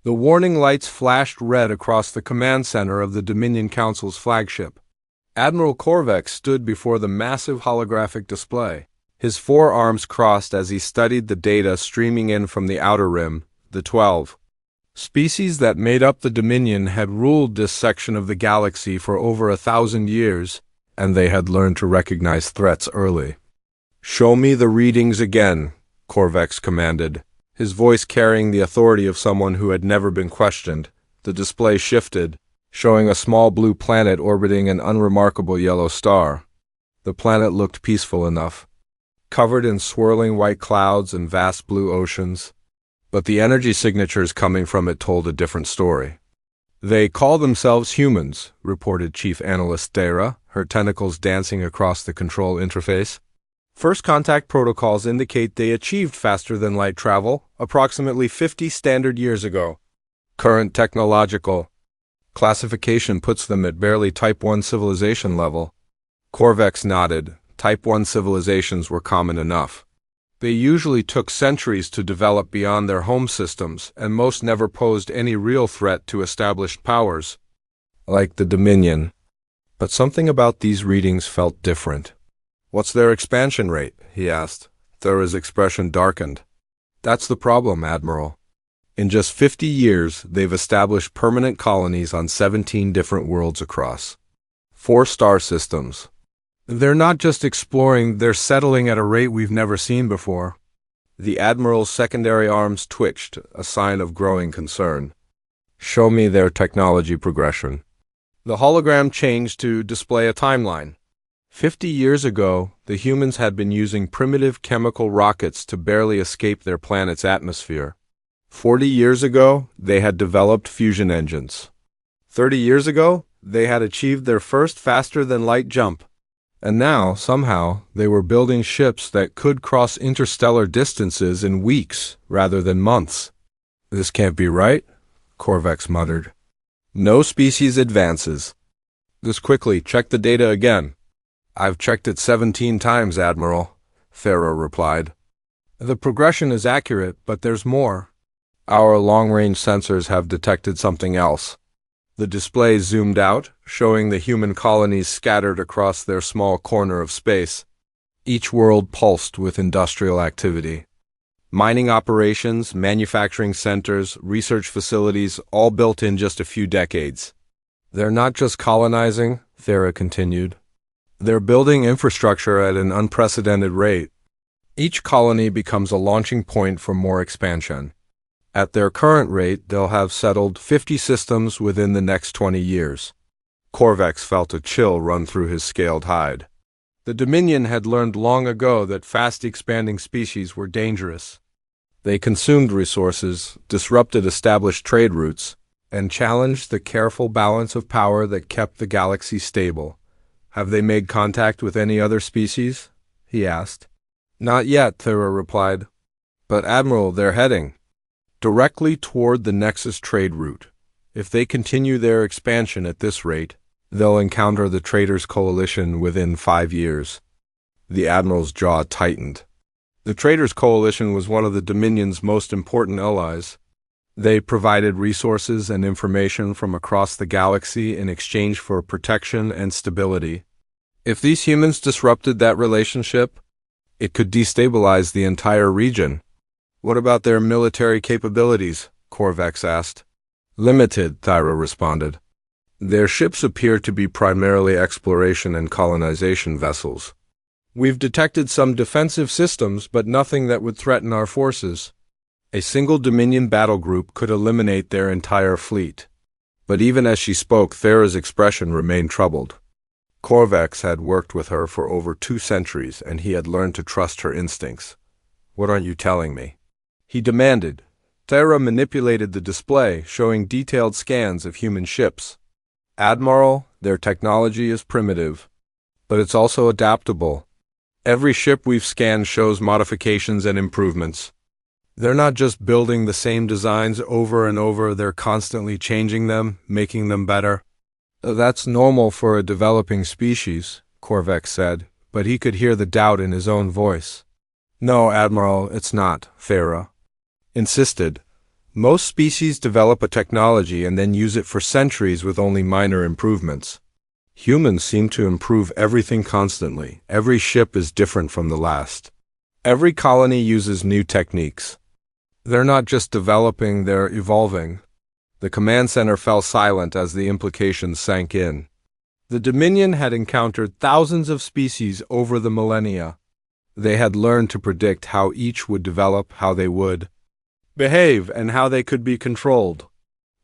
The warning lights flashed red across the command center of the Dominion Council's flagship. Admiral Korvax stood before the massive holographic display, his forearms crossed as he studied the data streaming in from the outer rim. The 12 species that made up the Dominion had ruled this section of the galaxy for over 1,000 years, and they had learned to recognize threats early. "Show me the readings again," Korvax commanded, his voice carrying the authority of someone who had never been questioned. The display shifted, showing a small blue planet orbiting an unremarkable yellow star. The planet looked peaceful enough, covered in swirling white clouds and vast blue oceans, but the energy signatures coming from it told a different story. "They call themselves humans," reported Chief Analyst Thera, her tentacles dancing across the control interface. "First contact protocols indicate they achieved faster-than-light travel approximately 50 standard years ago. Current technological classification puts them at barely Type 1 civilization level." Korvax nodded. Type 1 civilizations were common enough. They usually took centuries to develop beyond their home systems, and most never posed any real threat to established powers, like the Dominion. But something about these readings felt different. "What's their expansion rate?" he asked. Thera's expression darkened. "That's the problem, Admiral. In just 50 years, they've established permanent colonies on 17 different worlds across 4 star systems. They're not just exploring, they're settling at a rate we've never seen before." The Admiral's secondary arms twitched, a sign of growing concern. "Show me their technology progression." The hologram changed to display a timeline. 50 years ago, the humans had been using primitive chemical rockets to barely escape their planet's atmosphere. 40 years ago, they had developed fusion engines. 30 years ago, they had achieved their first faster-than-light jump. And now, somehow, they were building ships that could cross interstellar distances in weeks rather than months. "This can't be right," Korvax muttered. "No species advances." "This quickly, check the data again." "I've checked it 17 times, Admiral," Thera replied. "The progression is accurate, but there's more. Our long-range sensors have detected something else." The display zoomed out, showing the human colonies scattered across their small corner of space. Each world pulsed with industrial activity. Mining operations, manufacturing centers, research facilities, all built in just a few decades. "They're not just colonizing," Thera continued. "They're building infrastructure at an unprecedented rate. Each colony becomes a launching point for more expansion. At their current rate, they'll have settled 50 systems within the next 20 years. Korvax felt a chill run through his scaled hide. The Dominion had learned long ago that fast-expanding species were dangerous. They consumed resources, disrupted established trade routes, and challenged the careful balance of power that kept the galaxy stable. "Have they made contact with any other species?" he asked. "Not yet," Thera replied. "But Admiral, they're heading directly toward the Nexus trade route. If they continue their expansion at this rate, they'll encounter the Traders' Coalition within 5 years." The Admiral's jaw tightened. The Traders' Coalition was one of the Dominion's most important allies. They provided resources and information from across the galaxy in exchange for protection and stability. If these humans disrupted that relationship, it could destabilize the entire region. "What about their military capabilities?" Korvax asked. "Limited," Thera responded. "Their ships appear to be primarily exploration and colonization vessels. We've detected some defensive systems, but nothing that would threaten our forces. A single Dominion battle group could eliminate their entire fleet." But even as she spoke, Thera's expression remained troubled. Korvax had worked with her for over 2 centuries, and he had learned to trust her instincts. "What aren't you telling me?" he demanded. Thera manipulated the display, showing detailed scans of human ships. "Admiral, their technology is primitive, but it's also adaptable. Every ship we've scanned shows modifications and improvements. They're not just building the same designs over and over, they're constantly changing them, making them better." "That's normal for a developing species," Korvax said, but he could hear the doubt in his own voice. "No, Admiral, it's not," Thera insisted. Most species develop a technology and then use it for centuries with only minor improvements. Humans seem to improve everything constantly. Every ship is different from the last. Every colony uses new techniques. They're not just developing, they're evolving. The command center fell silent as the implications sank in. The Dominion had encountered thousands of species over the millennia. They had learned to predict how each would develop, how they would behave, and how they could be controlled.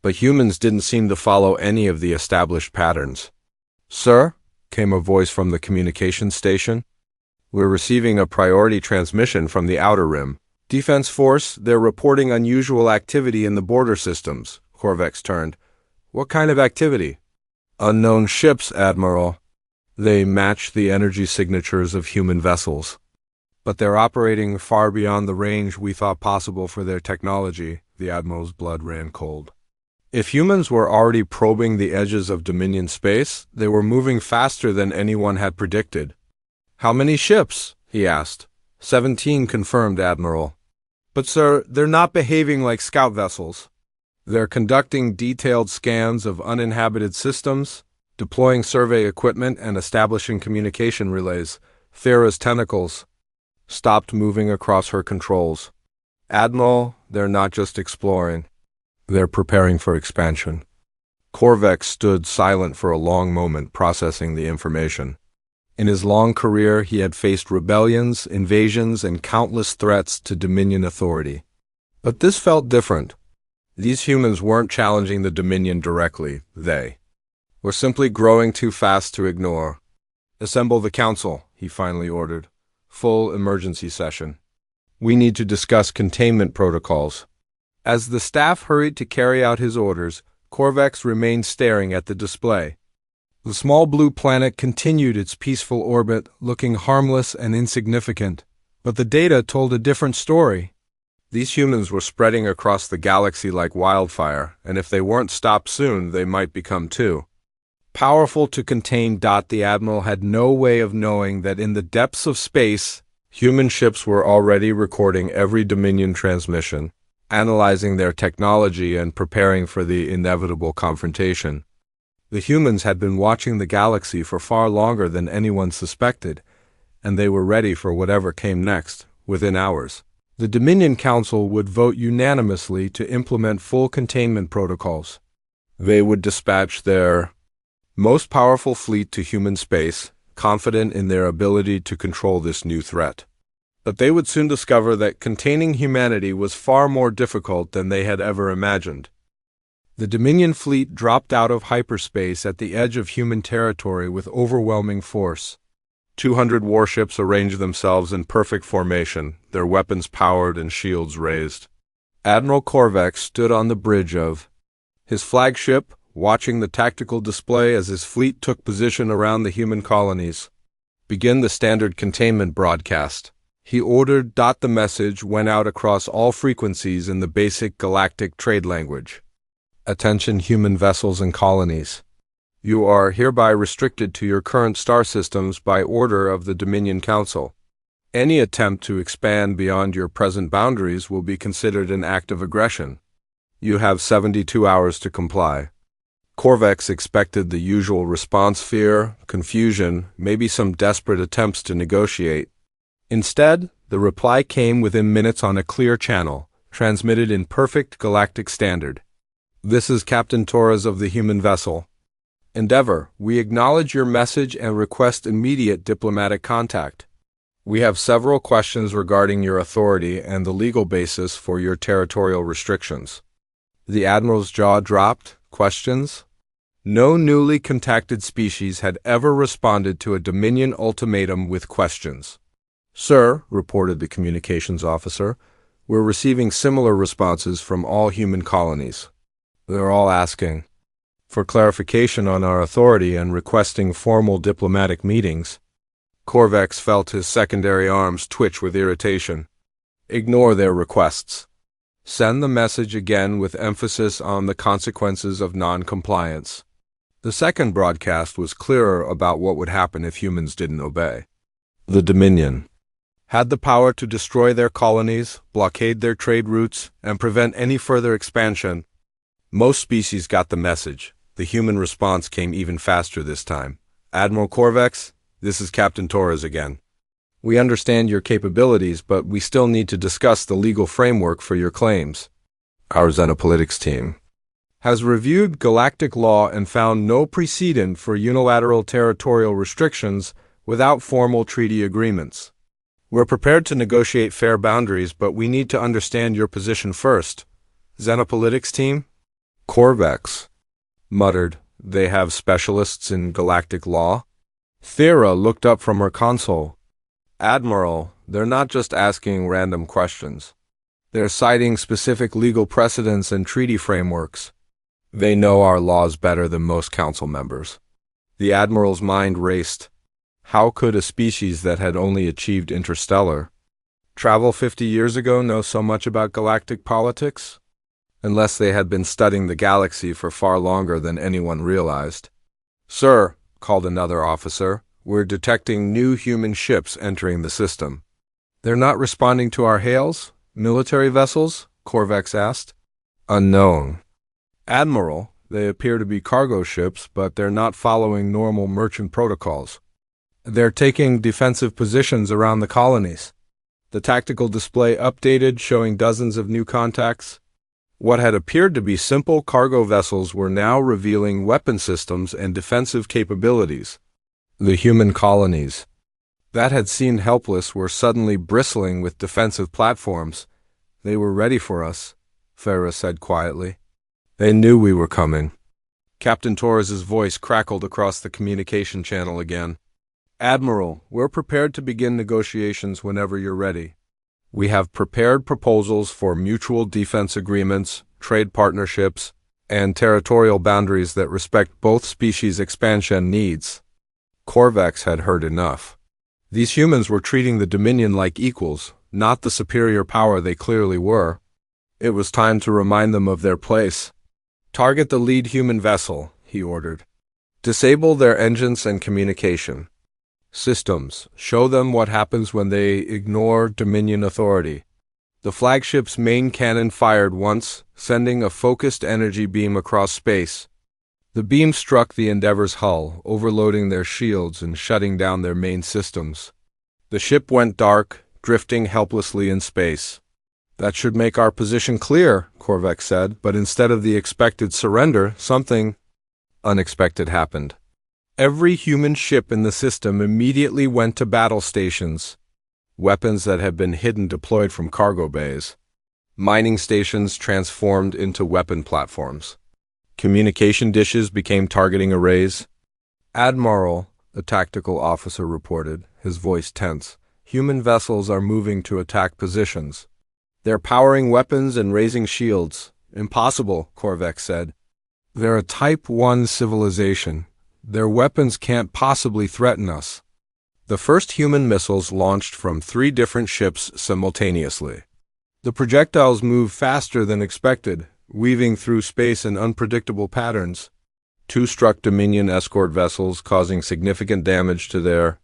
But humans didn't seem to follow any of the established patterns. "Sir," came a voice from the communications station. "We're receiving a priority transmission from the Outer Rim. Defense Force, they're reporting unusual activity in the border systems." Korvax turned. "What kind of activity?" "Unknown ships, Admiral. They match the energy signatures of human vessels. But they're operating far beyond the range we thought possible for their technology." The Admiral's blood ran cold. If humans were already probing the edges of Dominion space, they were moving faster than anyone had predicted. "How many ships?" he asked. 17, confirmed, Admiral. "But sir, they're not behaving like scout vessels. They're conducting detailed scans of uninhabited systems, deploying survey equipment, and establishing communication relays." Thera's tentacles stopped moving across her controls. "Admiral, they're not just exploring. They're preparing for expansion." Korvax stood silent for a long moment, processing the information. In his long career, he had faced rebellions, invasions, and countless threats to Dominion authority. But this felt different. These humans weren't challenging the Dominion directly. They were simply growing too fast to ignore. "Assemble the council," he finally ordered. "Full emergency session. We need to discuss containment protocols." As the staff hurried to carry out his orders, Korvax remained staring at the display. The small blue planet continued its peaceful orbit, looking harmless and insignificant. But the data told a different story. These humans were spreading across the galaxy like wildfire, and if they weren't stopped soon, they might become too powerful to contain. The Admiral had no way of knowing that in the depths of space, human ships were already recording every Dominion transmission, analyzing their technology and preparing for the inevitable confrontation. The humans had been watching the galaxy for far longer than anyone suspected, and they were ready for whatever came next. Within hours, the Dominion Council would vote unanimously to implement full containment protocols. They would dispatch their most powerful fleet to human space, confident in their ability to control this new threat. But they would soon discover that containing humanity was far more difficult than they had ever imagined. The Dominion fleet dropped out of hyperspace at the edge of human territory with overwhelming force. 200 warships arranged themselves in perfect formation, their weapons powered and shields raised. Admiral Korvax stood on the bridge of his flagship, watching the tactical display as his fleet took position around the human colonies. "Begin the standard containment broadcast," he ordered. The message went out across all frequencies in the basic galactic trade language. "Attention human vessels and colonies. You are hereby restricted to your current star systems by order of the Dominion Council. Any attempt to expand beyond your present boundaries will be considered an act of aggression. You have 72 hours to comply." Korvax expected the usual response: fear, confusion, maybe some desperate attempts to negotiate. Instead, the reply came within minutes on a clear channel, transmitted in perfect galactic standard. "This is Captain Torres of the human vessel. Endeavor, we acknowledge your message and request immediate diplomatic contact. We have several questions regarding your authority and the legal basis for your territorial restrictions." The Admiral's jaw dropped. Questions? No newly contacted species had ever responded to a Dominion ultimatum with questions. "Sir," reported the communications officer, "we're receiving similar responses from all human colonies. They're all asking for clarification on our authority and requesting formal diplomatic meetings." Korvax felt his secondary arms twitch with irritation. "Ignore their requests. Send the message again with emphasis on the consequences of non-compliance." The second broadcast was clearer about what would happen if humans didn't obey. The Dominion had the power to destroy their colonies, blockade their trade routes, and prevent any further expansion. Most species got the message. The human response came even faster this time. Admiral Corvex, this is Captain Torres again. We understand your capabilities, but we still need to discuss the legal framework for your claims. Our Xenopolitics team has reviewed galactic law and found no precedent for unilateral territorial restrictions without formal treaty agreements. We're prepared to negotiate fair boundaries, but we need to understand your position first. Xenopolitics team? Corvex muttered, they have specialists in galactic law? Thera looked up from her console. Admiral, they're not just asking random questions. They're citing specific legal precedents and treaty frameworks. They know our laws better than most council members. The Admiral's mind raced. How could a species that had only achieved interstellar travel 50 years ago know so much about galactic politics? Unless they had been studying the galaxy for far longer than anyone realized. Sir, called another officer, we're detecting new human ships entering the system. They're not responding to our hails? Military vessels? Corvex asked. Unknown. Admiral, they appear to be cargo ships, but they're not following normal merchant protocols. They're taking defensive positions around the colonies. The tactical display updated, showing dozens of new contacts. What had appeared to be simple cargo vessels were now revealing weapon systems and defensive capabilities. The human colonies that had seemed helpless were suddenly bristling with defensive platforms. They were ready for us, Farah said quietly. They knew we were coming. Captain Torres's voice crackled across the communication channel again. Admiral, we're prepared to begin negotiations whenever you're ready. We have prepared proposals for mutual defense agreements, trade partnerships, and territorial boundaries that respect both species' expansion needs. Corvex had heard enough. These humans were treating the Dominion like equals, not the superior power they clearly were. It was time to remind them of their place. Target the lead human vessel, he ordered. Disable their engines and communication systems. Show them what happens when they ignore Dominion authority. The flagship's main cannon fired once, sending a focused energy beam across space. The beam struck the Endeavor's hull, overloading their shields and shutting down their main systems. The ship went dark, drifting helplessly in space. That should make our position clear, Corvex said, but instead of the expected surrender, something unexpected happened. Every human ship in the system immediately went to battle stations. Weapons that had been hidden deployed from cargo bays. Mining stations transformed into weapon platforms. Communication dishes became targeting arrays. Admiral, a tactical officer reported, his voice tense. Human vessels are moving to attack positions. They're powering weapons and raising shields. Impossible, Corvex said. They're a Type 1 civilization. Their weapons can't possibly threaten us. The first human missiles launched from 3 different ships simultaneously. The projectiles moved faster than expected, weaving through space in unpredictable patterns. 2 struck Dominion escort vessels, causing significant damage to their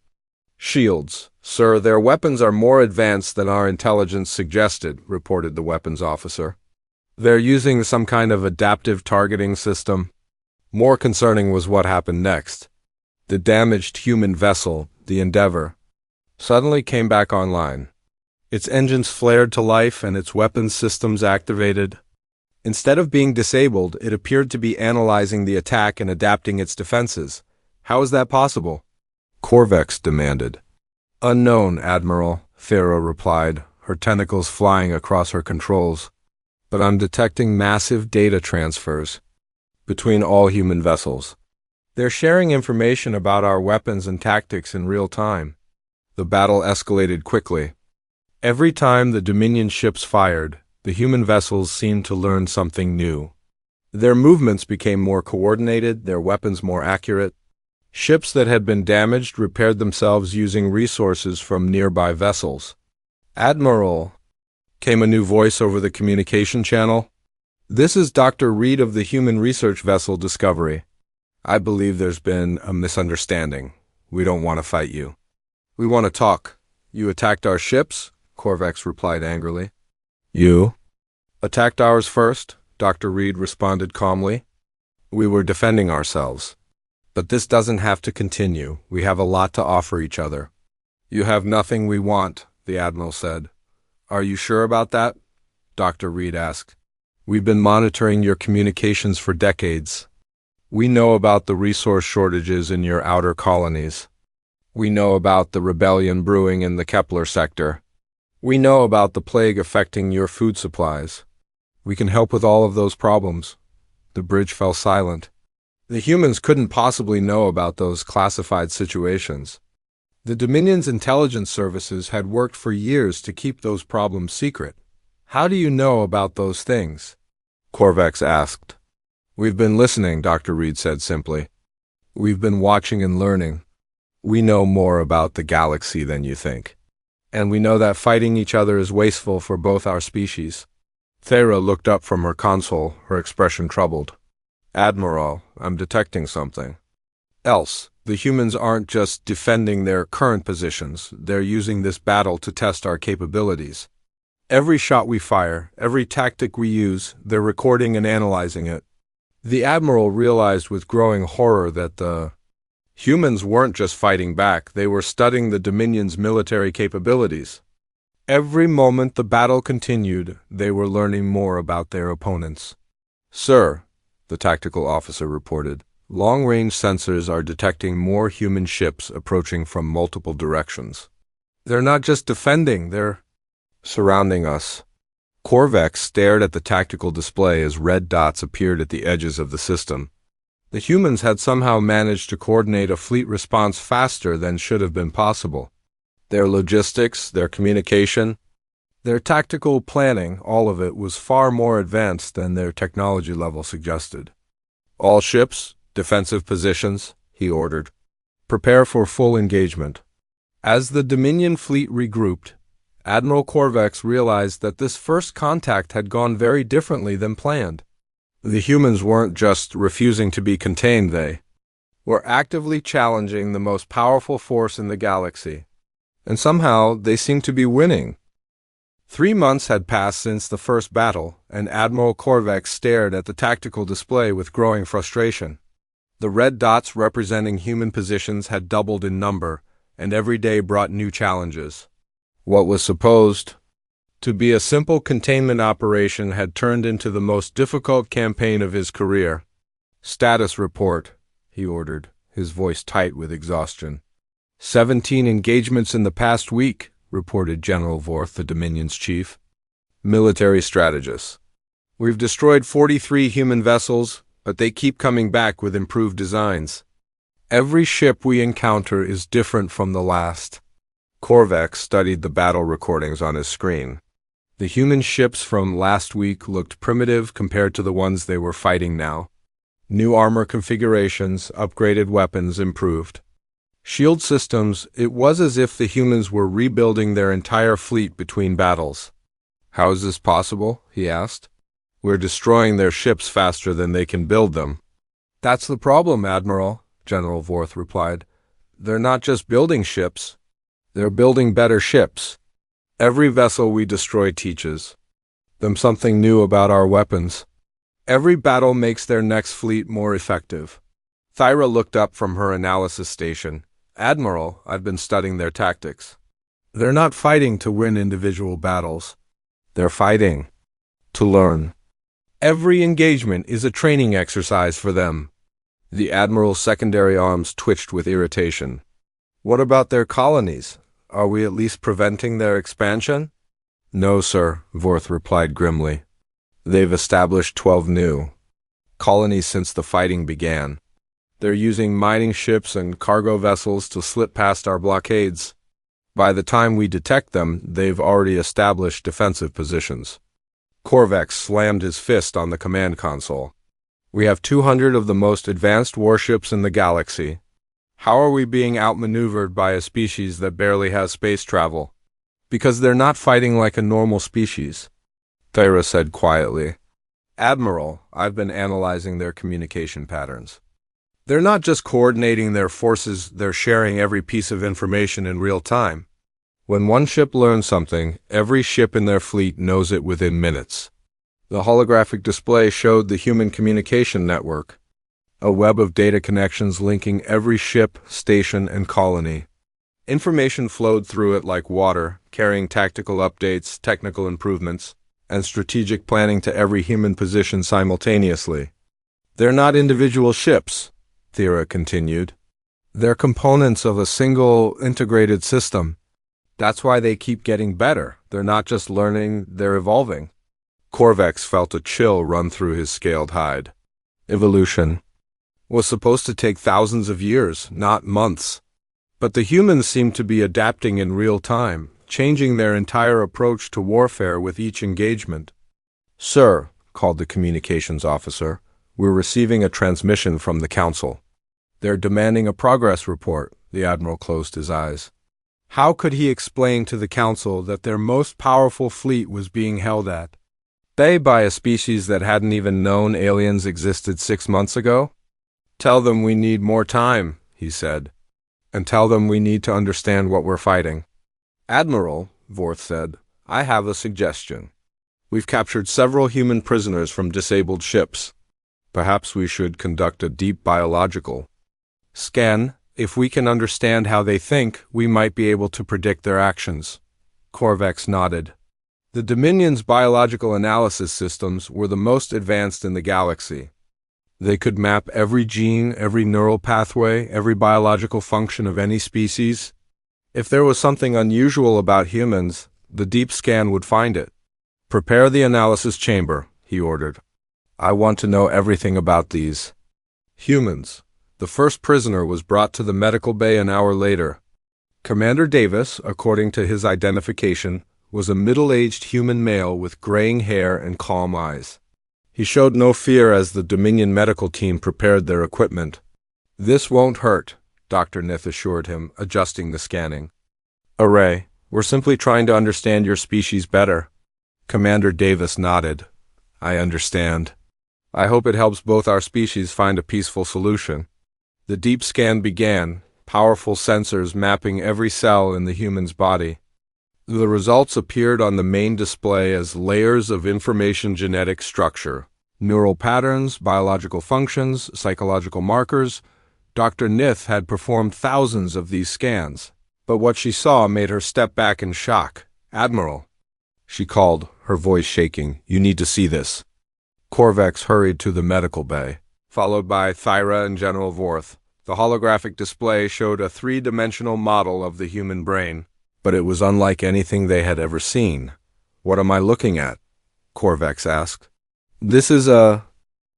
shields. Sir, their weapons are more advanced than our intelligence suggested, reported the weapons officer. They're using some kind of adaptive targeting system. More concerning was what happened next. The damaged human vessel, the Endeavor, suddenly came back online. Its engines flared to life and its weapons systems activated. Instead of being disabled, it appeared to be analyzing the attack and adapting its defenses. How is that possible? Corvex demanded. Unknown, Admiral, Thera replied, her tentacles flying across her controls. But I'm detecting massive data transfers between all human vessels. They're sharing information about our weapons and tactics in real time. The battle escalated quickly. Every time the Dominion ships fired, the human vessels seemed to learn something new. Their movements became more coordinated, their weapons more accurate. Ships that had been damaged repaired themselves using resources from nearby vessels. Admiral, came a new voice over the communication channel. This is Dr. Reed of the Human Research Vessel Discovery. I believe there's been a misunderstanding. We don't want to fight you. We want to talk. You attacked our ships? Korvax replied angrily. You attacked ours first, Dr. Reed responded calmly. We were defending ourselves. But this doesn't have to continue. We have a lot to offer each other. You have nothing we want, the Admiral said. Are you sure about that? Dr. Reed asked. We've been monitoring your communications for decades. We know about the resource shortages in your outer colonies. We know about the rebellion brewing in the Kepler sector. We know about the plague affecting your food supplies. We can help with all of those problems. The bridge fell silent. The humans couldn't possibly know about those classified situations. The Dominion's intelligence services had worked for years to keep those problems secret. How do you know about those things? Korvax asked. We've been listening, Dr. Reed said simply. We've been watching and learning. We know more about the galaxy than you think. And we know that fighting each other is wasteful for both our species. Thera looked up from her console, her expression troubled. Admiral, I'm detecting something. Else, the humans aren't just defending their current positions, they're using this battle to test our capabilities. Every shot we fire, every tactic we use, they're recording and analyzing it. The Admiral realized with growing horror that the humans weren't just fighting back, they were studying the Dominion's military capabilities. Every moment the battle continued, they were learning more about their opponents. Sir, the tactical officer reported, long-range sensors are detecting more human ships approaching from multiple directions. They're not just defending, they're surrounding us. Korvax stared at the tactical display as red dots appeared at the edges of the system. The humans had somehow managed to coordinate a fleet response faster than should have been possible. Their logistics, their communication, their tactical planning, all of it was far more advanced than their technology level suggested. All ships, defensive positions, he ordered. Prepare for full engagement. As the Dominion fleet regrouped, Admiral Korvax realized that this first contact had gone very differently than planned. The humans weren't just refusing to be contained, they were actively challenging the most powerful force in the galaxy. And somehow they seemed to be winning. 3 months had passed since the first battle, and Admiral Korvax stared at the tactical display with growing frustration. The red dots representing human positions had doubled in number, and every day brought new challenges. What was supposed to be a simple containment operation had turned into the most difficult campaign of his career. Status report, he ordered, his voice tight with exhaustion. 17 engagements in the past week, reported General Vorth, the Dominion's chief. Military strategist. We've destroyed 43 human vessels, but they keep coming back with improved designs. Every ship we encounter is different from the last. Korvax studied the battle recordings on his screen. The human ships from last week looked primitive compared to the ones they were fighting now. New armor configurations, upgraded weapons, improved shield systems. It was as if the humans were rebuilding their entire fleet between battles. How is this possible? He asked. We're destroying their ships faster than they can build them. That's the problem, Admiral, General Vorth replied. They're not just building ships. They're building better ships. Every vessel we destroy teaches them something new about our weapons. Every battle makes their next fleet more effective. Thyra looked up from her analysis station. Admiral, I've been studying their tactics. They're not fighting to win individual battles. They're fighting to learn. Every engagement is a training exercise for them. The Admiral's secondary arms twitched with irritation. What about their colonies? Are we at least preventing their expansion? No, sir, Vorth replied grimly. They've established 12 new colonies since the fighting began. They're using mining ships and cargo vessels to slip past our blockades. By the time we detect them, they've already established defensive positions. Korvax slammed his fist on the command console. We have 200 of the most advanced warships in the galaxy. How are we being outmaneuvered by a species that barely has space travel? Because they're not fighting like a normal species, Thyra said quietly. Admiral, I've been analyzing their communication patterns. They're not just coordinating their forces, they're sharing every piece of information in real time. When one ship learns something, every ship in their fleet knows it within minutes. The holographic display showed the human communication network, a web of data connections linking every ship, station, and colony. Information flowed through it like water, carrying tactical updates, technical improvements, and strategic planning to every human position simultaneously. They're not individual ships, Thera continued. They're components of a single, integrated system. That's why they keep getting better. They're not just learning, they're evolving. Korvax felt a chill run through his scaled hide. Evolution was supposed to take thousands of years, not months. But the humans seem to be adapting in real time, changing their entire approach to warfare with each engagement. "Sir," called the communications officer, "we're receiving a transmission from the Council." "They're demanding a progress report." The Admiral closed his eyes. How could he explain to the Council that their most powerful fleet was being held at bay by a species that hadn't even known aliens existed 6 months ago? "Tell them we need more time," he said. "And tell them we need to understand what we're fighting." "Admiral," Vorth said, "I have a suggestion. We've captured several human prisoners from disabled ships. Perhaps we should conduct a deep biological scan. If we can understand how they think, we might be able to predict their actions." Korvax nodded. The Dominion's biological analysis systems were the most advanced in the galaxy. They could map every gene, every neural pathway, every biological function of any species. If there was something unusual about humans, the deep scan would find it. "Prepare the analysis chamber," he ordered. "I want to know everything about these humans." The first prisoner was brought to the medical bay an hour later. Commander Davis, according to his identification, was a middle-aged human male with graying hair and calm eyes. He showed no fear as the Dominion medical team prepared their equipment. "This won't hurt," Dr. Nith assured him, adjusting the scanning. "Array, we're simply trying to understand your species better." Commander Davis nodded. "I understand. I hope it helps both our species find a peaceful solution." The deep scan began, powerful sensors mapping every cell in the human's body. The results appeared on the main display as layers of information: genetic structure, neural patterns, biological functions, psychological markers. Dr. Nith had performed thousands of these scans, but what she saw made her step back in shock. "Admiral," she called, her voice shaking, "you need to see this." Korvax hurried to the medical bay, followed by Thyra and General Vorth. The holographic display showed a three-dimensional model of the human brain, but it was unlike anything they had ever seen. "What am I looking at?" Korvax asked. "This is a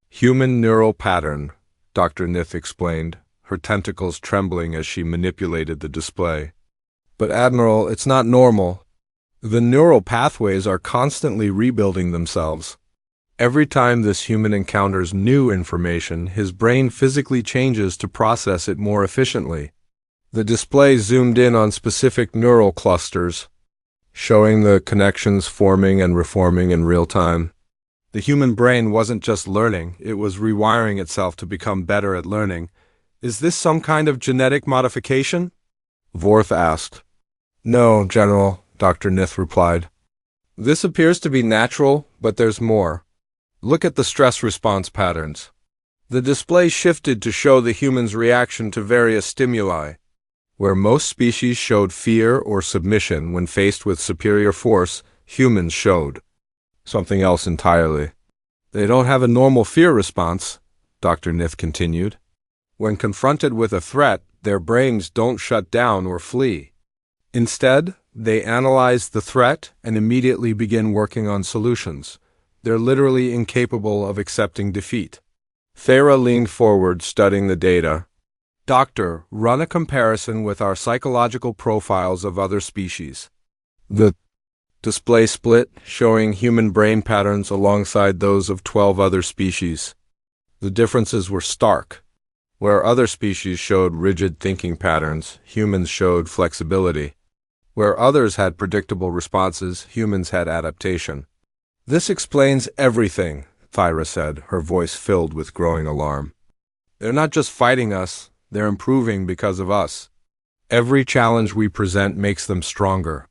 human neural pattern," Dr. Nith explained, her tentacles trembling as she manipulated the display. "But Admiral, it's not normal. The neural pathways are constantly rebuilding themselves. Every time this human encounters new information, his brain physically changes to process it more efficiently." The display zoomed in on specific neural clusters, showing the connections forming and reforming in real time. The human brain wasn't just learning, it was rewiring itself to become better at learning. "Is this some kind of genetic modification?" Vorth asked. "No, General," Dr. Nith replied. "This appears to be natural, but there's more. Look at the stress response patterns." The display shifted to show the human's reaction to various stimuli. Where most species showed fear or submission when faced with superior force, humans showed something else entirely. "They don't have a normal fear response," Dr. Nith continued. "When confronted with a threat, their brains don't shut down or flee. Instead, they analyze the threat and immediately begin working on solutions. They're literally incapable of accepting defeat." Thera leaned forward, studying the data. "Doctor, run a comparison with our psychological profiles of other species." The display split, showing human brain patterns alongside those of 12 other species. The differences were stark. Where other species showed rigid thinking patterns, humans showed flexibility. Where others had predictable responses, humans had adaptation. "This explains everything," Thyra said, her voice filled with growing alarm. "They're not just fighting us, they're improving because of us." Every challenge we present makes them stronger.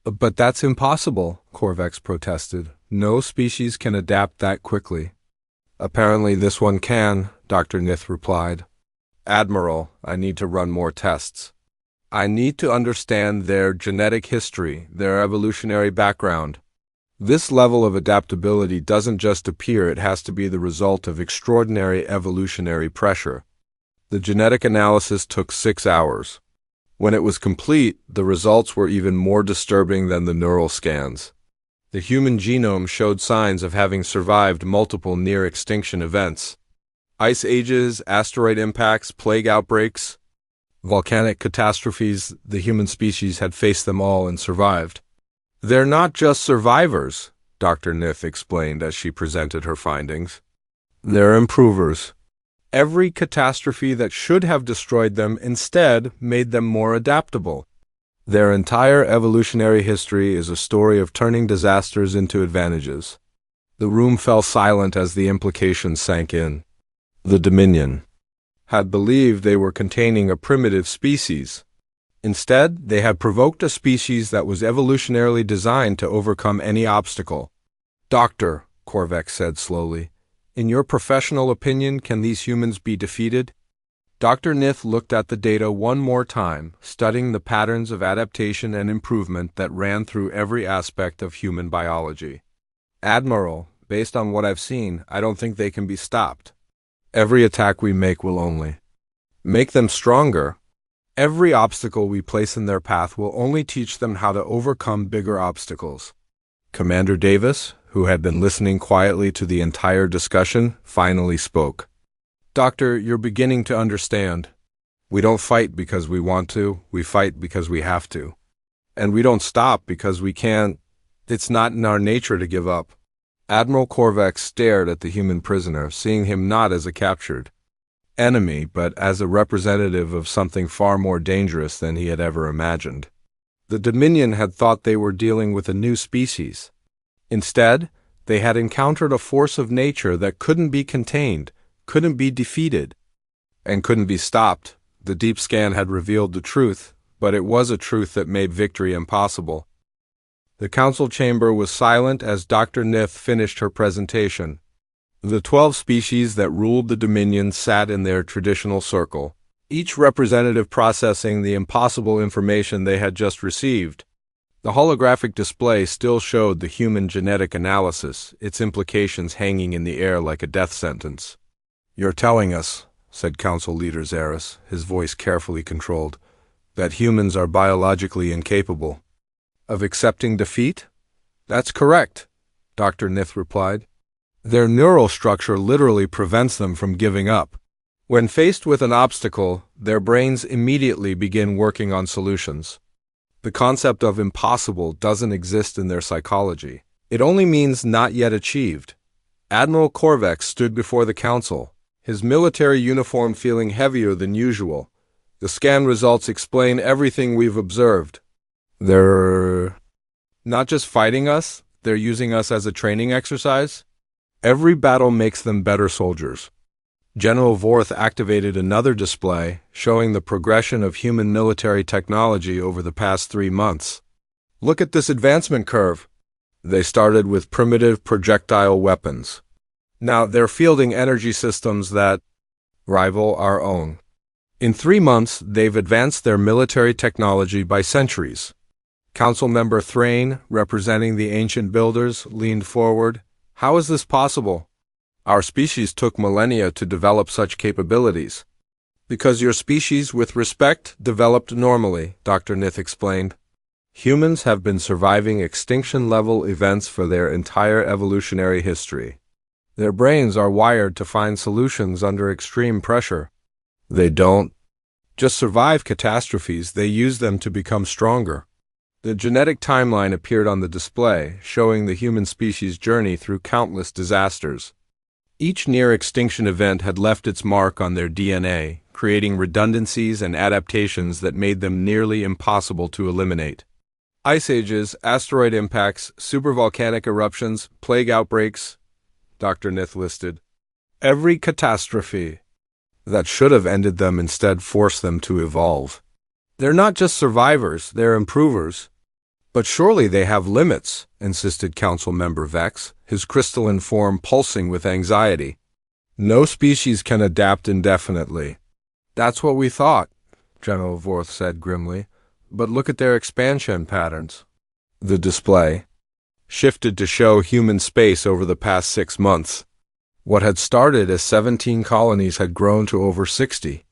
But that's impossible, Corvex protested. No species can adapt that quickly. Apparently this one can, Dr. Nith replied. Admiral, I need to run more tests. I need to understand their genetic history, their evolutionary background. This level of adaptability doesn't just appear, it has to be the result of extraordinary evolutionary pressure. The genetic analysis took 6 hours. When it was complete, the results were even more disturbing than the neural scans. The human genome showed signs of having survived multiple near-extinction events. Ice ages, asteroid impacts, plague outbreaks, volcanic catastrophes. The human species had faced them all and survived. They're not just survivors, Dr. Nith explained as she presented her findings. They're improvers. Every catastrophe that should have destroyed them instead made them more adaptable. Their entire evolutionary history is a story of turning disasters into advantages. The room fell silent as the implications sank in. The Dominion had believed they were containing a primitive species. Instead, they had provoked a species that was evolutionarily designed to overcome any obstacle. Doctor, Corvex said slowly, in your professional opinion, can these humans be defeated? Dr. Nith looked at the data one more time, studying the patterns of adaptation and improvement that ran through every aspect of human biology. Admiral, based on what I've seen, I don't think they can be stopped. Every attack we make will only make them stronger. Every obstacle we place in their path will only teach them how to overcome bigger obstacles. Commander Davis, who had been listening quietly to the entire discussion, finally spoke. Doctor, you're beginning to understand. We don't fight because we want to, we fight because we have to. And we don't stop because we can't. It's not in our nature to give up. Admiral Corvex stared at the human prisoner, seeing him not as a captured enemy, but as a representative of something far more dangerous than he had ever imagined. The Dominion had thought they were dealing with a new species. Instead, they had encountered a force of nature that couldn't be contained, couldn't be defeated, and couldn't be stopped. The deep scan had revealed the truth, but it was a truth that made victory impossible. The council chamber was silent as Dr. Nith finished her presentation. The 12 species that ruled the Dominion sat in their traditional circle, each representative processing the impossible information they had just received. The holographic display still showed the human genetic analysis, its implications hanging in the air like a death sentence. You're telling us, said Council Leader Zaris, his voice carefully controlled, that humans are biologically incapable of accepting defeat? That's correct, Dr. Nith replied. Their neural structure literally prevents them from giving up. When faced with an obstacle, their brains immediately begin working on solutions. The concept of impossible doesn't exist in their psychology. It only means not yet achieved. Admiral Corvex stood before the council, his military uniform feeling heavier than usual. The scan results explain everything we've observed. They're not just fighting us, they're using us as a training exercise. Every battle makes them better soldiers. General Vorth activated another display showing the progression of human military technology over the past 3 months. Look at this advancement curve. They started with primitive projectile weapons. Now they're fielding energy systems that rival our own. In 3 months, they've advanced their military technology by centuries. Council Member Thrain, representing the ancient builders, leaned forward. How is this possible? Our species took millennia to develop such capabilities. Because your species, with respect, developed normally, Dr. Nith explained. Humans have been surviving extinction-level events for their entire evolutionary history. Their brains are wired to find solutions under extreme pressure. They don't just survive catastrophes, they use them to become stronger. The genetic timeline appeared on the display, showing the human species' journey through countless disasters. Each near-extinction event had left its mark on their DNA, creating redundancies and adaptations that made them nearly impossible to eliminate. Ice ages, asteroid impacts, supervolcanic eruptions, plague outbreaks, Dr. Nith listed. Every catastrophe that should have ended them instead forced them to evolve. They're not just survivors, they're improvers. But surely they have limits, insisted Council Member Vex, his crystalline form pulsing with anxiety. No species can adapt indefinitely. That's what we thought, General Vorth said grimly. But look at their expansion patterns. The display shifted to show human space over the past 6 months. What had started as 17 colonies had grown to over 60.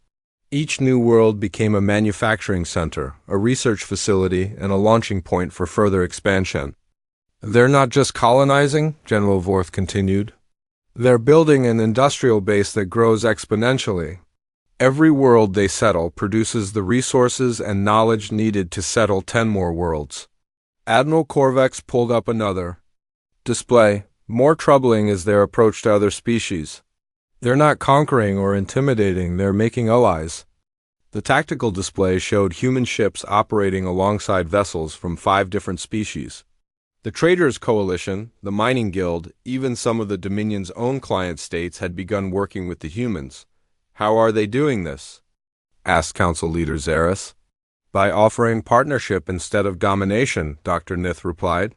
Each new world became a manufacturing center, a research facility, and a launching point for further expansion. They're not just colonizing, General Vorth continued. They're building an industrial base that grows exponentially. Every world they settle produces the resources and knowledge needed to settle 10 more worlds. Admiral Corvex pulled up another display, more troubling as their approach to other species. They're not conquering or intimidating, they're making allies. The tactical display showed human ships operating alongside vessels from 5 different species. The Traders Coalition, the Mining Guild, even some of the Dominion's own client states had begun working with the humans. How are they doing this? Asked Council Leader Zaris. By offering partnership instead of domination, Dr. Nith replied.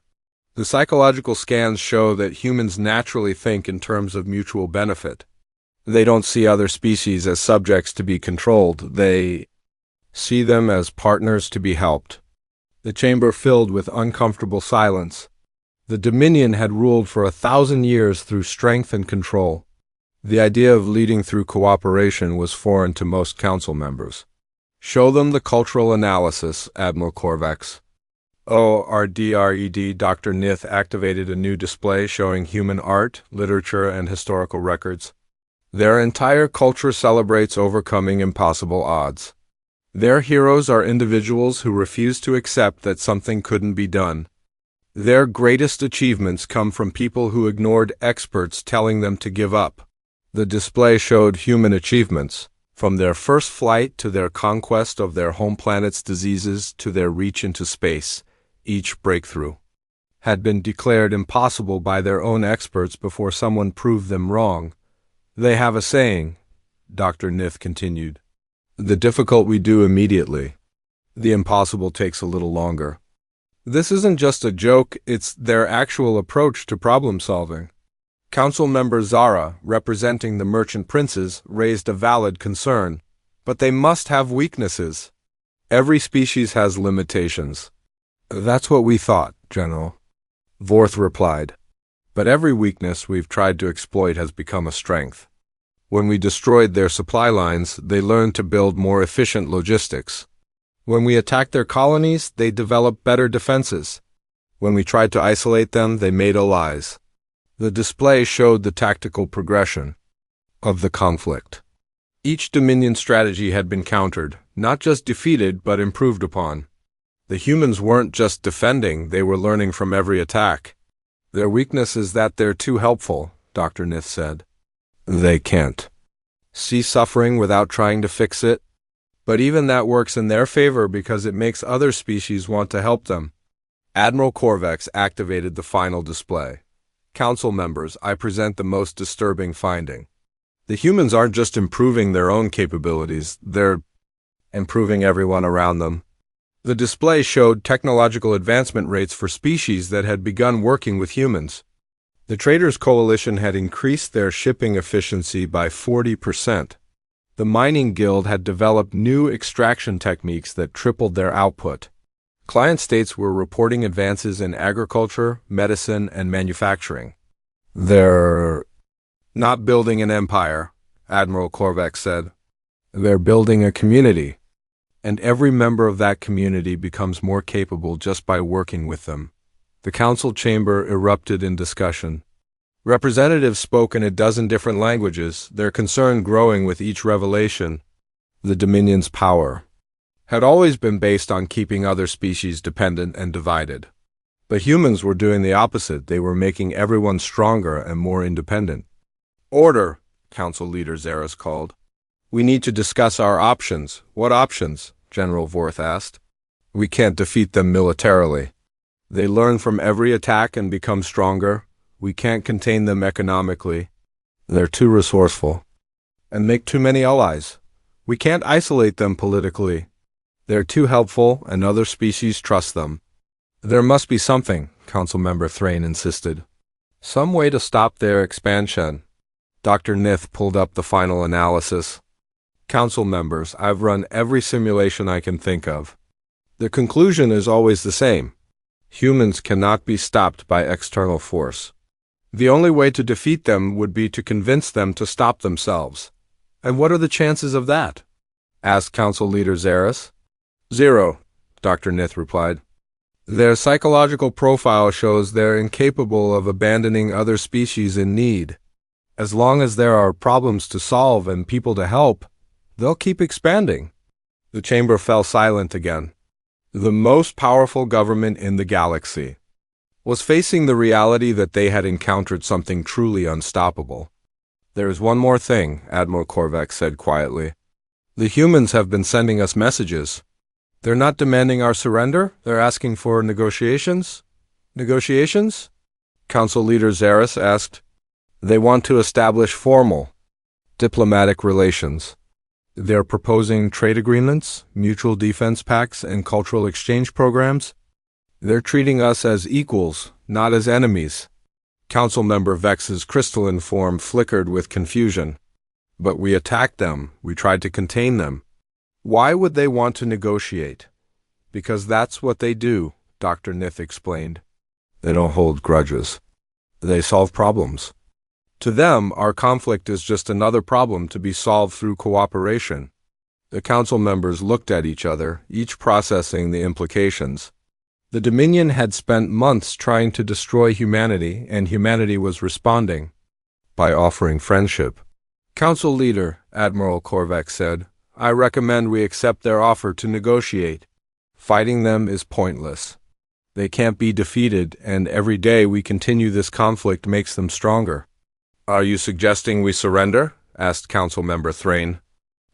The psychological scans show that humans naturally think in terms of mutual benefit. They don't see other species as subjects to be controlled. They see them as partners to be helped. The chamber filled with uncomfortable silence. The Dominion had ruled for 1,000 years through strength and control. The idea of leading through cooperation was foreign to most council members. Show them the cultural analysis, Admiral Corvex. ORDRED Dr. Nith activated a new display showing human art, literature, and historical records. Their entire culture celebrates overcoming impossible odds. Their heroes are individuals who refuse to accept that something couldn't be done. Their greatest achievements come from people who ignored experts telling them to give up. The display showed human achievements, from their first flight to their conquest of their home planet's diseases to their reach into space. Each breakthrough had been declared impossible by their own experts before someone proved them wrong. They have a saying, Dr. Nith continued. The difficult we do immediately. The impossible takes a little longer. This isn't just a joke, it's their actual approach to problem solving. Council member Zara, representing the merchant princes, raised a valid concern. But they must have weaknesses. Every species has limitations. That's what we thought, General. Vorth replied. But every weakness we've tried to exploit has become a strength. When we destroyed their supply lines, they learned to build more efficient logistics. When we attacked their colonies, they developed better defenses. When we tried to isolate them, they made allies. The display showed the tactical progression of the conflict. Each Dominion strategy had been countered, not just defeated, but improved upon. The humans weren't just defending, they were learning from every attack. Their weakness is that they're too helpful, Dr. Nith said. They can't see suffering without trying to fix it. But even that works in their favor because it makes other species want to help them. Admiral Corvex activated the final display. Council members, I present the most disturbing finding. The humans aren't just improving their own capabilities, they're improving everyone around them. The display showed technological advancement rates for species that had begun working with humans. The Traders Coalition had increased their shipping efficiency by 40%. The Mining Guild had developed new extraction techniques that tripled their output. Client states were reporting advances in agriculture, medicine, and manufacturing. They're not building an empire, Admiral Corvex said. They're building a community. And every member of that community becomes more capable just by working with them. The council chamber erupted in discussion. Representatives spoke in a dozen different languages, their concern growing with each revelation. The Dominion's power had always been based on keeping other species dependent and divided. But humans were doing the opposite. They were making everyone stronger and more independent. Order, Council Leader Zaris called. We need to discuss our options. What options? General Vorth asked. We can't defeat them militarily. They learn from every attack and become stronger. We can't contain them economically. They're too resourceful and make too many allies. We can't isolate them politically. They're too helpful, and other species trust them. There must be something, Councilmember Thrain insisted. Some way to stop their expansion. Dr. Nith pulled up the final analysis. Council members, I've run every simulation I can think of. The conclusion is always the same. Humans cannot be stopped by external force. The only way to defeat them would be to convince them to stop themselves. And what are the chances of that? Asked Council Leader Zaris. 0, Dr. Nith replied. Their psychological profile shows they're incapable of abandoning other species in need. As long as there are problems to solve and people to help, they'll keep expanding. The chamber fell silent again. The most powerful government in the galaxy was facing the reality that they had encountered something truly unstoppable. There is one more thing, Admiral Korvax said quietly. The humans have been sending us messages. They're not demanding our surrender, they're asking for negotiations. Negotiations? Council Leader Zaris asked. They want to establish formal, diplomatic relations. They're proposing trade agreements, mutual defense pacts, and cultural exchange programs. They're treating us as equals, not as enemies. Councilmember Vex's crystalline form flickered with confusion. But we attacked them. We tried to contain them. Why would they want to negotiate? Because that's what they do, Dr. Nith explained. They don't hold grudges. They solve problems. To them, our conflict is just another problem to be solved through cooperation. The council members looked at each other, each processing the implications. The Dominion had spent months trying to destroy humanity, and humanity was responding by offering friendship. Council Leader, Admiral Korvax said, I recommend we accept their offer to negotiate. Fighting them is pointless. They can't be defeated, and every day we continue this conflict makes them stronger. Are you suggesting we surrender? Asked Councilmember Thrain.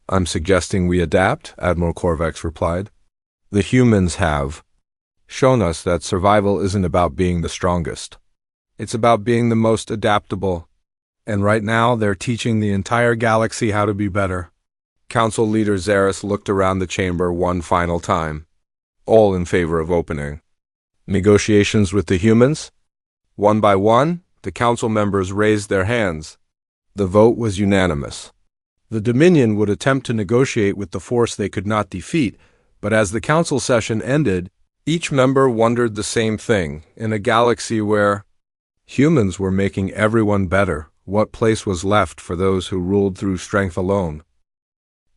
I'm suggesting we adapt, Admiral Korvax replied. The humans have shown us that survival isn't about being the strongest. It's about being the most adaptable. And right now, they're teaching the entire galaxy how to be better. Council Leader Zaris looked around the chamber one final time. All in favor of opening negotiations with the humans? One by one, the council members raised their hands. The vote was unanimous. The Dominion would attempt to negotiate with the force they could not defeat, but as the council session ended, each member wondered the same thing. In a galaxy where humans were making everyone better, what place was left for those who ruled through strength alone?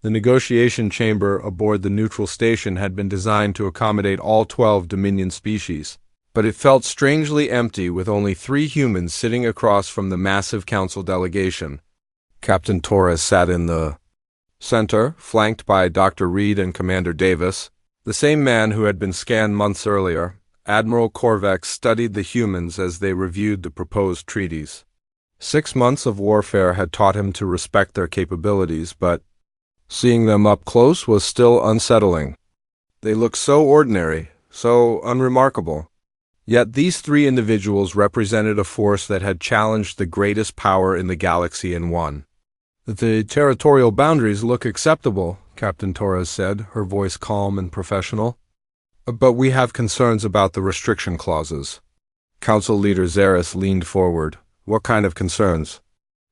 The negotiation chamber aboard the neutral station had been designed to accommodate all 12 Dominion species, but it felt strangely empty with only 3 humans sitting across from the massive council delegation. Captain Torres sat in the center, flanked by Dr. Reed and Commander Davis. The same man who had been scanned months earlier, Admiral Korvax studied the humans as they reviewed the proposed treaties. 6 months of warfare had taught him to respect their capabilities, but seeing them up close was still unsettling. They looked so ordinary, so unremarkable. Yet these 3 individuals represented a force that had challenged the greatest power in the galaxy and won. The territorial boundaries look acceptable, Captain Torres said, her voice calm and professional. But we have concerns about the restriction clauses. Council Leader Zaris leaned forward. What kind of concerns?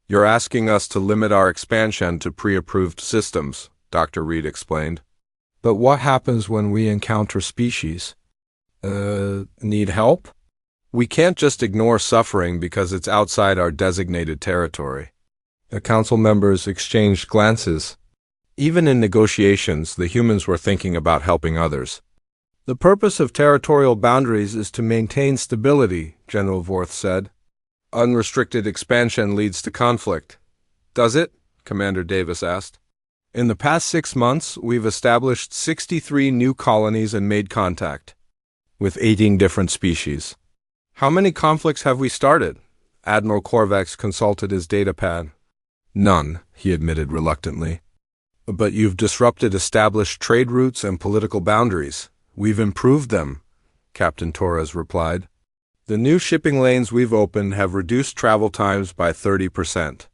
You're asking us to limit our expansion to pre-approved systems, Dr. Reed explained. But what happens when we encounter species? Need help? We can't just ignore suffering because it's outside our designated territory. The council members exchanged glances. Even in negotiations, the humans were thinking about helping others. The purpose of territorial boundaries is to maintain stability, General Vorth said. Unrestricted expansion leads to conflict. Does it? Commander Davis asked. In the past 6 months, we've established 63 new colonies and made contact with 18 different species. How many conflicts have we started? Admiral Korvax consulted his datapad. None, he admitted reluctantly. But you've disrupted established trade routes and political boundaries. We've improved them, Captain Torres replied. The new shipping lanes we've opened have reduced travel times by 30%.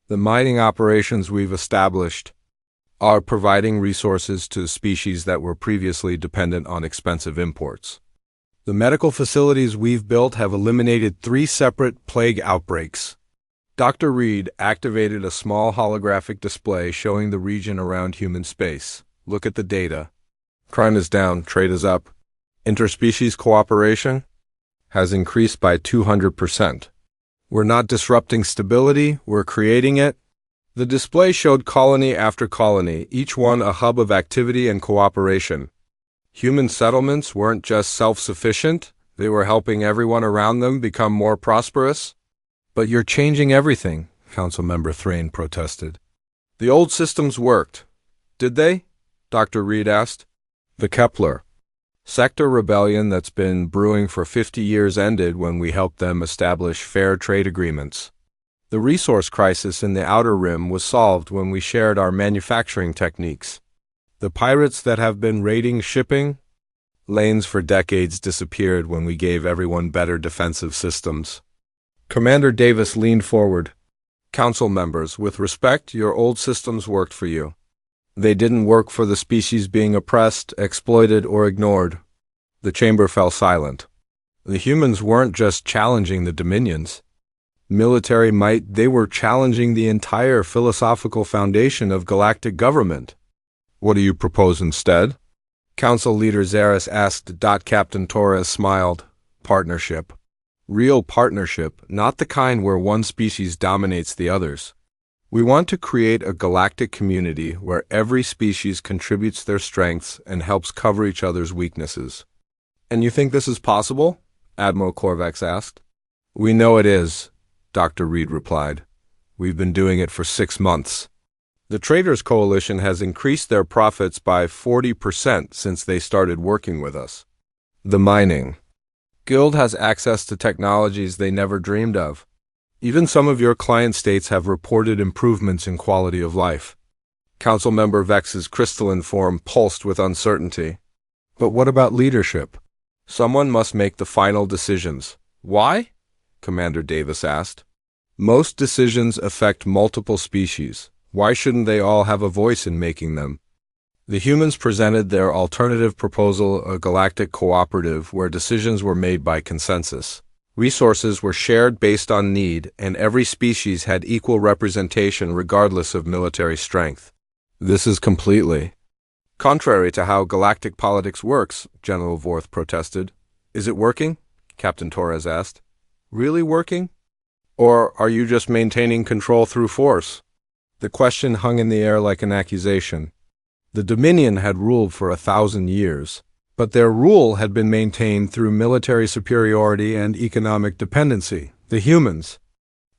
The mining operations we've established are providing resources to species that were previously dependent on expensive imports. The medical facilities we've built have eliminated 3 separate plague outbreaks. Dr. Reed activated a small holographic display showing the region around human space. Look at the data. Crime is down, trade is up. Interspecies cooperation has increased by 200%. We're not disrupting stability, we're creating it. The display showed colony after colony, each one a hub of activity and cooperation. Human settlements weren't just self-sufficient, they were helping everyone around them become more prosperous. But you're changing everything, Councilmember Thrain protested. The old systems worked. Did they? Dr. Reed asked. The Kepler sector rebellion that's been brewing for 50 years ended when we helped them establish fair trade agreements. The resource crisis in the Outer Rim was solved when we shared our manufacturing techniques. The pirates that have been raiding shipping lanes for decades disappeared when we gave everyone better defensive systems. Commander Davis leaned forward. Council members, with respect, your old systems worked for you. They didn't work for the species being oppressed, exploited, or ignored. The chamber fell silent. The humans weren't just challenging the Dominions. Military might, they were challenging the entire philosophical foundation of galactic government. What do you propose instead? Council Leader Zaris asked. Captain Torres smiled. Partnership. Real partnership, not the kind where one species dominates the others. We want to create a galactic community where every species contributes their strengths and helps cover each other's weaknesses. And you think this is possible? Admiral Korvax asked. We know it is, Dr. Reed replied. We've been doing it for 6 months. The Traders Coalition has increased their profits by 40% since they started working with us. The Mining Guild has access to technologies they never dreamed of. Even some of your client states have reported improvements in quality of life. Councilmember Vex's crystalline form pulsed with uncertainty. But what about leadership? Someone must make the final decisions. Why? Commander Davis asked. Most decisions affect multiple species. Why shouldn't they all have a voice in making them? The humans presented their alternative proposal, a galactic cooperative where decisions were made by consensus. Resources were shared based on need, and every species had equal representation regardless of military strength. This is completely contrary to how galactic politics works, General Vorth protested. Is it working? Captain Torres asked. Really working? Or are you just maintaining control through force? The question hung in the air like an accusation. The Dominion had ruled for 1,000 years, but their rule had been maintained through military superiority and economic dependency. The humans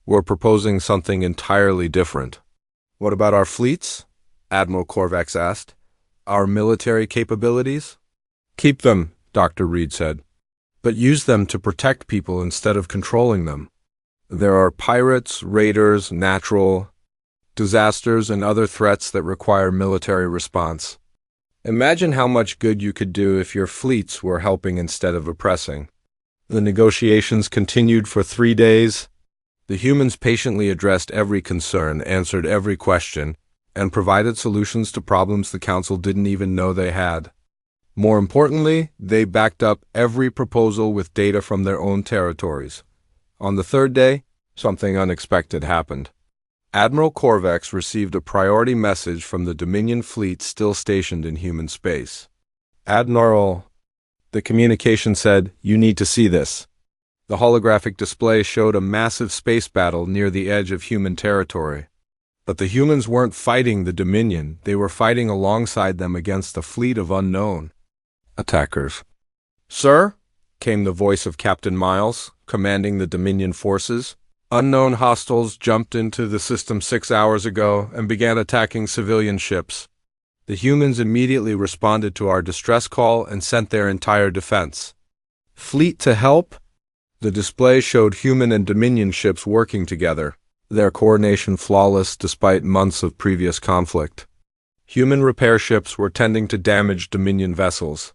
were proposing something entirely different. What about our fleets? Admiral Korvax asked. Our military capabilities? Keep them, Dr. Reed said, but use them to protect people instead of controlling them. There are pirates, raiders, natural disasters, and other threats that require military response. Imagine how much good you could do if your fleets were helping instead of oppressing. The negotiations continued for 3 days. The humans patiently addressed every concern, answered every question, and provided solutions to problems the Council didn't even know they had. More importantly, they backed up every proposal with data from their own territories. On the 3rd day, something unexpected happened. Admiral Korvax received a priority message from the Dominion fleet still stationed in human space. Admiral, the communication said, you need to see this. The holographic display showed a massive space battle near the edge of human territory. But the humans weren't fighting the Dominion, they were fighting alongside them against a fleet of unknown attackers. Sir, came the voice of Captain Miles, commanding the Dominion forces. Unknown hostiles jumped into the system 6 hours ago and began attacking civilian ships. The humans immediately responded to our distress call and sent their entire defense. Fleet to help? The display showed human and Dominion ships working together, their coordination flawless despite months of previous conflict. Human repair ships were tending to damaged Dominion vessels.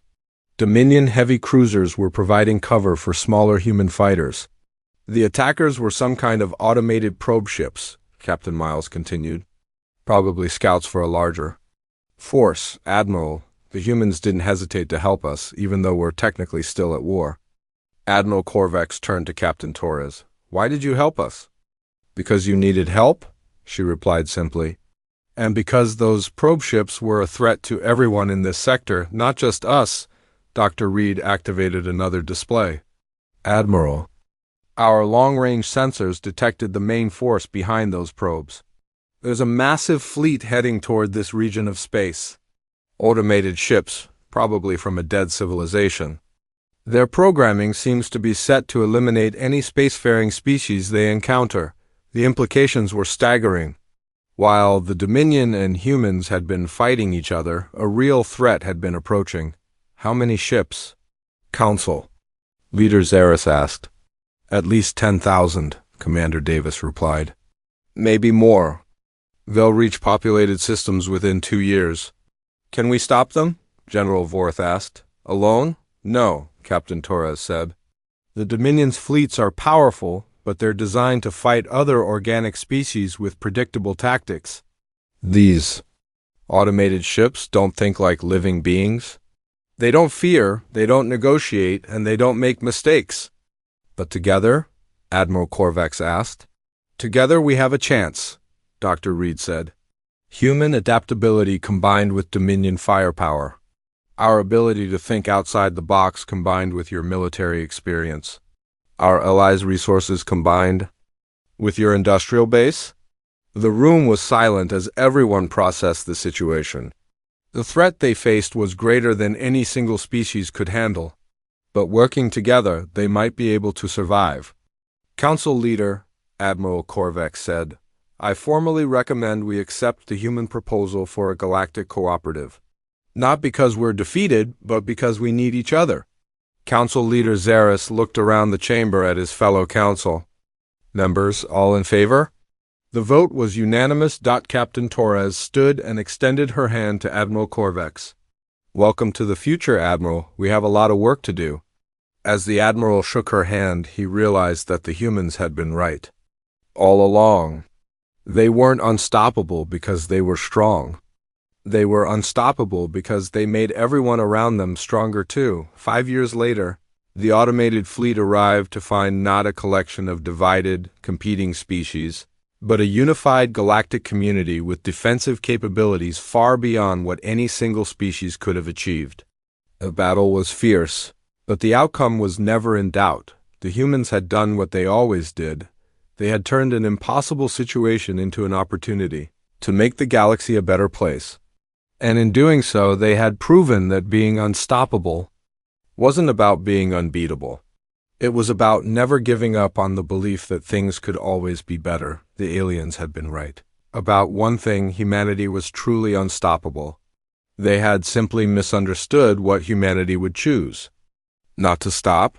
Dominion heavy cruisers were providing cover for smaller human fighters. The attackers were some kind of automated probe ships, Captain Miles continued. Probably scouts for a larger Force, Admiral. The humans didn't hesitate to help us, even though we're technically still at war. Admiral Corvex turned to Captain Torres. Why did you help us? Because you needed help, she replied simply. And because those probe ships were a threat to everyone in this sector, not just us. Dr. Reed activated another display. Admiral, our long-range sensors detected the main force behind those probes. There's a massive fleet heading toward this region of space. Automated ships, probably from a dead civilization. Their programming seems to be set to eliminate any spacefaring species they encounter. The implications were staggering. While the Dominion and humans had been fighting each other, a real threat had been approaching. How many ships? Council. Leader Zaris asked. At least 10,000, Commander Davis replied. Maybe more. They'll reach populated systems within 2 years. Can we stop them? General Vorth asked. Alone? No, Captain Torres said. The Dominion's fleets are powerful, but they're designed to fight other organic species with predictable tactics. These automated ships don't think like living beings. They don't fear, they don't negotiate, and they don't make mistakes. But together? Admiral Corvex asked. Together we have a chance, Dr. Reed said. Human adaptability combined with Dominion firepower. Our ability to think outside the box combined with your military experience. Our allies' resources combined with your industrial base? The room was silent as everyone processed the situation. The threat they faced was greater than any single species could handle. But working together, they might be able to survive. Council Leader, Admiral Corvex said, I formally recommend we accept the human proposal for a galactic cooperative. Not because we're defeated, but because we need each other. Council Leader Zaris looked around the chamber at his fellow council. Members, all in favor? The vote was unanimous. Captain Torres stood and extended her hand to Admiral Corvex. Welcome to the future, Admiral. We have a lot of work to do. As the Admiral shook her hand, he realized that the humans had been right. All along. They weren't unstoppable because they were strong. They were unstoppable because they made everyone around them stronger too. 5 years later, the automated fleet arrived to find not a collection of divided, competing species, but a unified galactic community with defensive capabilities far beyond what any single species could have achieved. The battle was fierce, but the outcome was never in doubt. The humans had done what they always did. They had turned an impossible situation into an opportunity to make the galaxy a better place. And in doing so, they had proven that being unstoppable wasn't about being unbeatable. It was about never giving up on the belief that things could always be better. The aliens had been right. About one thing, humanity was truly unstoppable. They had simply misunderstood what humanity would choose. Not to stop,